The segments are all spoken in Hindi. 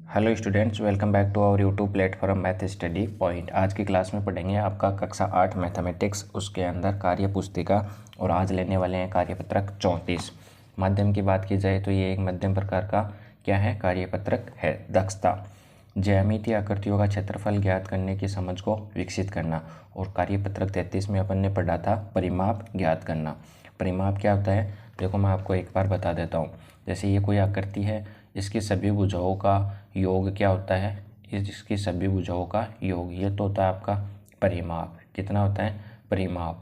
Hello students, welcome back to our YouTube platform math study point. आज की क्लास में पढ़ेंगे आपका कक्षा 8 मैथमेटिक्स, उसके अंदर कार्य पुस्तिका, और आज लेने वाले हैं कार्यपत्रक 34। माध्यम की बात की जाए तो ये एक मध्यम प्रकार का क्या है, कार्यपत्रक है। दक्षता, ज्यामितीय आकृतियों का क्षेत्रफल ज्ञात करने की समझ को विकसित करना। और कार्यपत्रक 33 में अपन ने पढ़ा था परिमाप ज्ञात करना। परिमाप क्या होता है, देखो मैं आपको एक बार बता देता हूँ। जैसे ये कोई आकृति है, इसकी सभी भुजाओं का योग क्या होता है, इसकी सभी भुजाओं का योग, ये तो होता है आपका परिमाप। कितना होता है, परिमाप।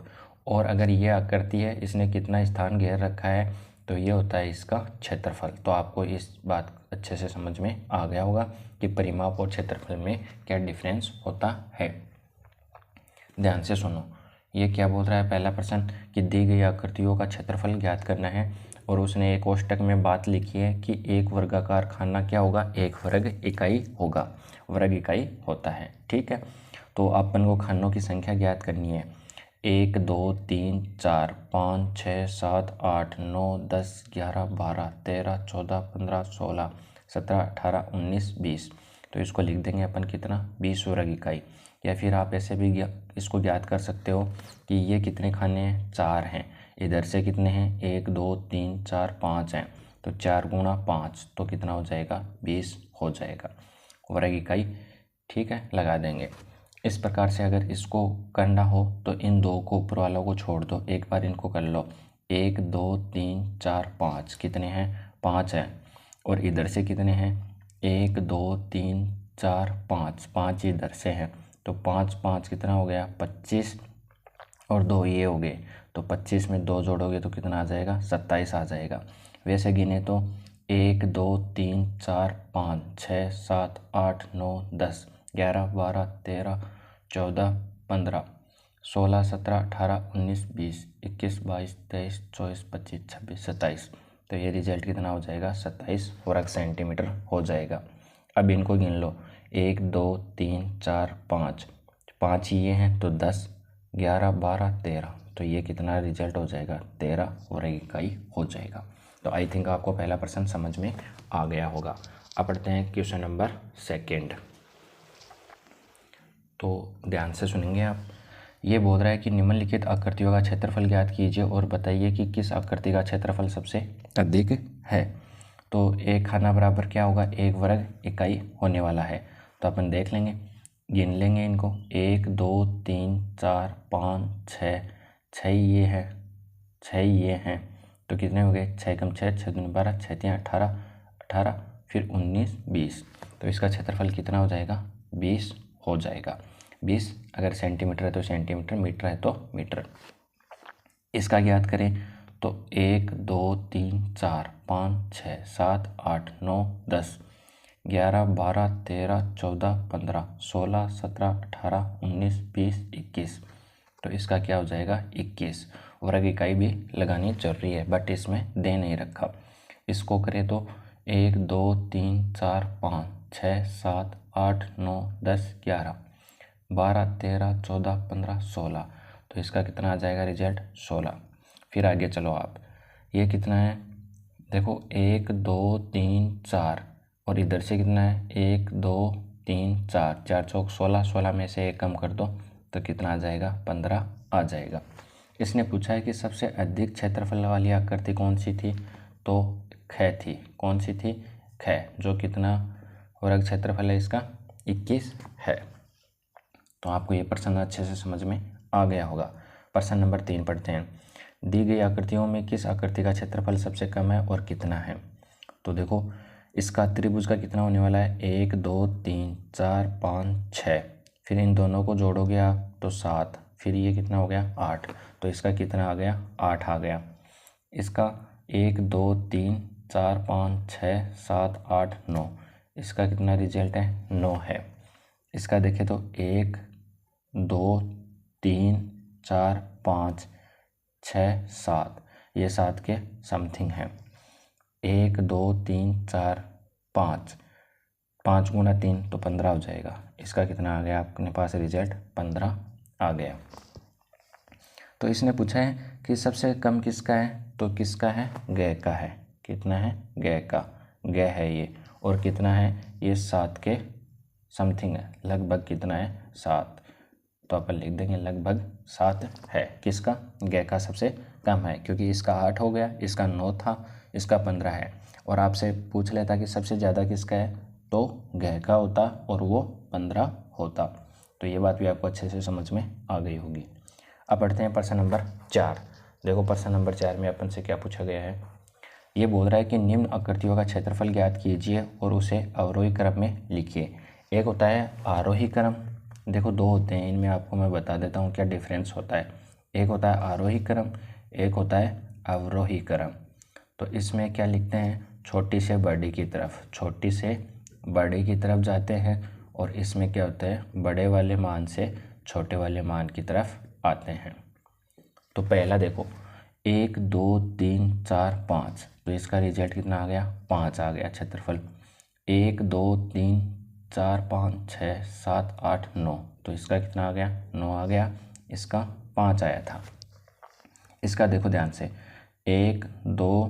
और अगर ये आकृति है, इसने कितना स्थान घेर रखा है, तो ये होता है इसका क्षेत्रफल। तो आपको इस बात अच्छे से समझ में आ गया होगा कि परिमाप और क्षेत्रफल में क्या डिफरेंस होता है। ध्यान से सुनो, ये क्या बोल रहा है पहला प्रश्न कि दी गई आकृतियों का क्षेत्रफल ज्ञात करना है। और उसने एक कोष्टक में बात लिखी है कि एक वर्गाकार खाना क्या होगा, एक वर्ग इकाई होगा, वर्ग इकाई होता है। ठीक है, तो अपन को खानों की संख्या ज्ञात करनी है। 1 2 3 4 5 6 7 8 9 10 11 12 13 14 15 16 17 18 19 20। तो इसको लिख देंगे अपन कितना, 20 वर्ग इकाई। या फिर आप ऐसे भी इसको ज्ञात कर सकते हो कि ये कितने खाने हैं, 4 हैं। इधर से कितने हैं, 1 2 3 4 5 हैं। तो 4 गुणा 5 तो कितना हो जाएगा, 20 हो जाएगा वर्ग इकाई। ठीक है, लगा देंगे। इस प्रकार से अगर इसको करना हो तो इन दो को ऊपर वालों को छोड़ दो, एक बार इनको कर लो। 1 2 3 4 5 कितने हैं, 5 हैं। और इधर से कितने हैं, 1 2 3 4 5, 5 इधर से हैं। तो 5 5 कितना हो गया, 25। और 2 ये हो गए, तो 25 में 2 जोड़ोगे तो कितना आ जाएगा, 27 आ जाएगा। वैसे गिने तो 1 2 3 4 5 6 7 8 9 10 11 12 13 14 15 16 17 18 19 20 21 22 23 24 25 26 27। तो ये रिजल्ट कितना हो जाएगा, 27 वर्ग सेंटीमीटर हो जाएगा। अब इनको गिन लो, 1 2 3 4 5, 5 ही ये हैं तो 10 11 12 13। तो ये कितना रिजल्ट हो जाएगा, 13 वर्ग इकाई हो जाएगा। तो आई थिंक आपको पहला प्रश्न समझ में आ गया होगा। अब पढ़ते हैं क्वेश्चन नंबर 2। तो ध्यान से सुनेंगे आप। ये बोल रहा है कि निम्नलिखित आकृतियों का क्षेत्रफल ज्ञात कीजिए और बताइए कि किस आकृति का क्षेत्रफल सबसे अधिक है। तो एक खाना बराबर क्या होगा, 1 वर्ग इकाई होने वाला है। तो अपन देख लेंगे, गिन लेंगे इनको। 1 2 3 4 5 6, 6 ये है, 6 ये हैं। तो कितने हो गए, 6 कम 6, 6 दूनी 12, 6 3 18, 18 फिर 19 20। तो इसका क्षेत्रफल कितना हो जाएगा, 20 हो जाएगा। 20 अगर सेंटीमीटर है तो सेंटीमीटर, मीटर है तो मीटर। इसका ज्ञात करें तो 1 2 3 4 5 6 7 8 9 10 11 12 13 14 15 16 17 18 19 20 21। तो इसका क्या हो जाएगा, 21। वर्ग इकाई भी लगानी जरूरी है, बट इसमें दे नहीं रखा। इसको करें तो 1 2 3 4 5 6 7 8 9 10 11 12 13 14 15 16। तो इसका कितना आ जाएगा रिजल्ट, 16। फिर आगे चलो आप, ये कितना है, देखो 1 2 3 4, और इधर से कितना है, 1 2 3 4, 4 चौक 16, 16 में से 1 कम कर दो तो कितना आ जाएगा, 15 आ जाएगा। इसने पूछा है कि सबसे अधिक क्षेत्रफल वाली आकृति कौन सी थी, तो ख थी। कौन सी थी, ख, जो कितना वर्ग क्षेत्रफल है इसका, 21 है। तो आपको ये प्रश्न अच्छे से समझ में आ गया होगा। प्रश्न नंबर 3 पढ़ते हैं। दी गई आकृतियों में किस आकृति का क्षेत्रफल सबसे कम है और कितना है। तो देखो इसका त्रिभुज का कितना होने वाला है, 1 2 3 4 5 6, फिर इन दोनों को जोड़ोगे आप तो 7, फिर ये कितना हो गया, 8। तो इसका कितना आ गया, 8 आ गया। इसका 1 2 3 4 5 6 7 8 9, इसका कितना रिजल्ट है, 9 है। इसका देखें तो 1 2 3 4 5 6 7, ये 7 के समथिंग है। 1 2 3 4 5, 5 गुना 3 तो 15 हो जाएगा। इसका कितना आ गया अपने पास रिजल्ट, 15 आ गया। तो इसने पूछा है कि सबसे कम किसका है, तो किसका है, ग का है। कितना है, ग का, ग है ये। और कितना है, ये 7 के समथिंग है, लगभग कितना है 7, तो अपन लिख देंगे लगभग 7 है। किसका, ग का सबसे कम है, क्योंकि इसका 8 हो गया, इसका 9 था, इसका 15 है। और आपसे पूछ लेता कि सबसे ज़्यादा किसका है, तो ग का होता और वो 15 होता। तो ये बात भी आपको अच्छे से समझ में आ गई होगी। अब पढ़ते हैं प्रश्न नंबर 4। देखो प्रश्न नंबर 4 में अपन से क्या पूछा गया है। ये बोल रहा है कि निम्न आकृतियों का क्षेत्रफल ज्ञात कीजिए और उसे अवरोही क्रम में लिखिए। एक होता है आरोही क्रम, देखो 2 होते हैं, इनमें आपको मैं बता देता हूँ क्या डिफरेंस होता है। एक होता है आरोही क्रम, एक होता है अवरोही क्रम। तो इसमें क्या लिखते हैं, छोटी से बड़ी की तरफ, छोटी से बड़ी की तरफ जाते हैं, और इसमें क्या होता है, बड़े वाले मान से छोटे वाले मान की तरफ आते हैं। तो पहला देखो 1 2 3 4 5, तो इसका रिजल्ट कितना आ गया, 5 आ गया क्षेत्रफल। 1 2 3 4 5 6 7 8 9, तो इसका कितना आ गया, 9 आ गया, इसका 5 आया था। इसका देखो ध्यान से 1 2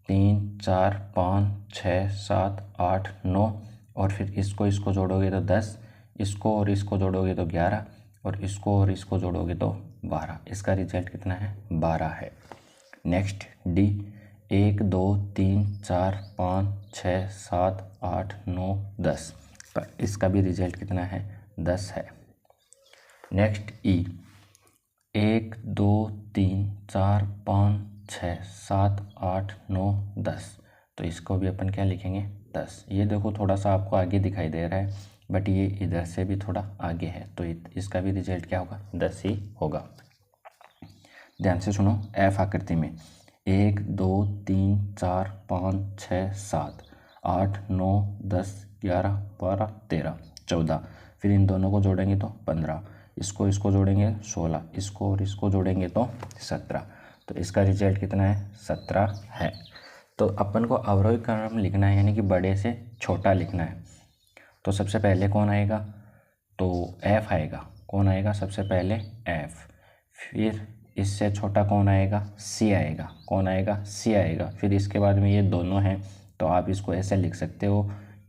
3 4 5 6 7 8 9, और फिर इसको जोड़ोगे तो 10, इसको और इसको जोड़ोगे तो 11, और इसको और इसको जोड़ोगे तो 12। इसका रिजल्ट कितना है, 12 है। नेक्स्ट डी 1 2 3 4 5 6 7 8 9 10, पर इसका भी रिजल्ट कितना है, 10 है। नेक्स्ट ई 1 2 3 4 5 6 7 8 9 10, तो इसको भी अपन क्या लिखेंगे, 10। ये देखो थोड़ा सा आपको आगे दिखाई दे रहा है, बट ये इधर से भी थोड़ा आगे है, तो इसका भी रिजल्ट क्या होगा, 10 ही होगा। ध्यान से सुनो, एफ आकृति में 1 2 3 4 5 6 7 8 9 10 11 12 13 14, फिर इन दोनों को जोड़ेंगे तो 15, इसको जोड़ेंगे 16, इसको और इसको जोड़ेंगे तो 17, तो इसका रिजल्ट कितना है, 17 है। तो अपन को अवरोही क्रम लिखना है, यानी कि बड़े से छोटा लिखना है। तो सबसे पहले कौन आएगा, तो एफ आएगा। कौन आएगा सबसे पहले, एफ। फिर इससे छोटा कौन आएगा, सी आएगा। कौन आएगा, सी आएगा। फिर इसके बाद में ये दोनों हैं, तो आप इसको ऐसे लिख सकते हो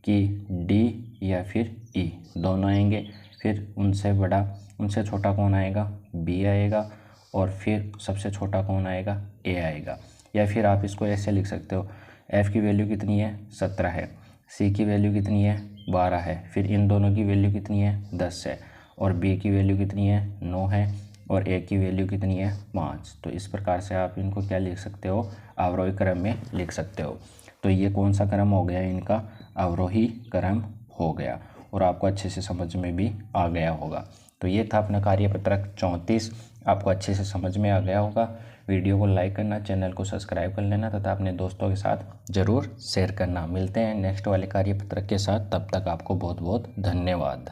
कि डी या फिर ई दोनों आएंगे। फिर उनसे छोटा कौन आएगा, बी आएगा, और फिर सबसे छोटा कौन आएगा, ए आएगा। या फिर आप इसको ऐसे लिख सकते हो, एफ़ की वैल्यू कितनी है, 17 है, सी की वैल्यू कितनी है, 12 है, फिर इन दोनों की वैल्यू कितनी है, 10 है, और बी की वैल्यू कितनी है, 9 है, और ए की वैल्यू कितनी है, 5। तो इस प्रकार से आप इनको क्या लिख सकते हो, अवरोही क्रम में लिख सकते हो। तो ये कौन सा क्रम हो गया, इनका अवरोही क्रम हो गया, और आपको अच्छे से समझ में भी आ गया होगा। तो ये था अपना कार्यपत्रक 34, आपको अच्छे से समझ में आ गया होगा। वीडियो को लाइक करना, चैनल को सब्सक्राइब कर लेना तथा अपने दोस्तों के साथ ज़रूर शेयर करना। मिलते हैं नेक्स्ट वाले कार्यपत्रक के साथ, तब तक आपको बहुत बहुत धन्यवाद।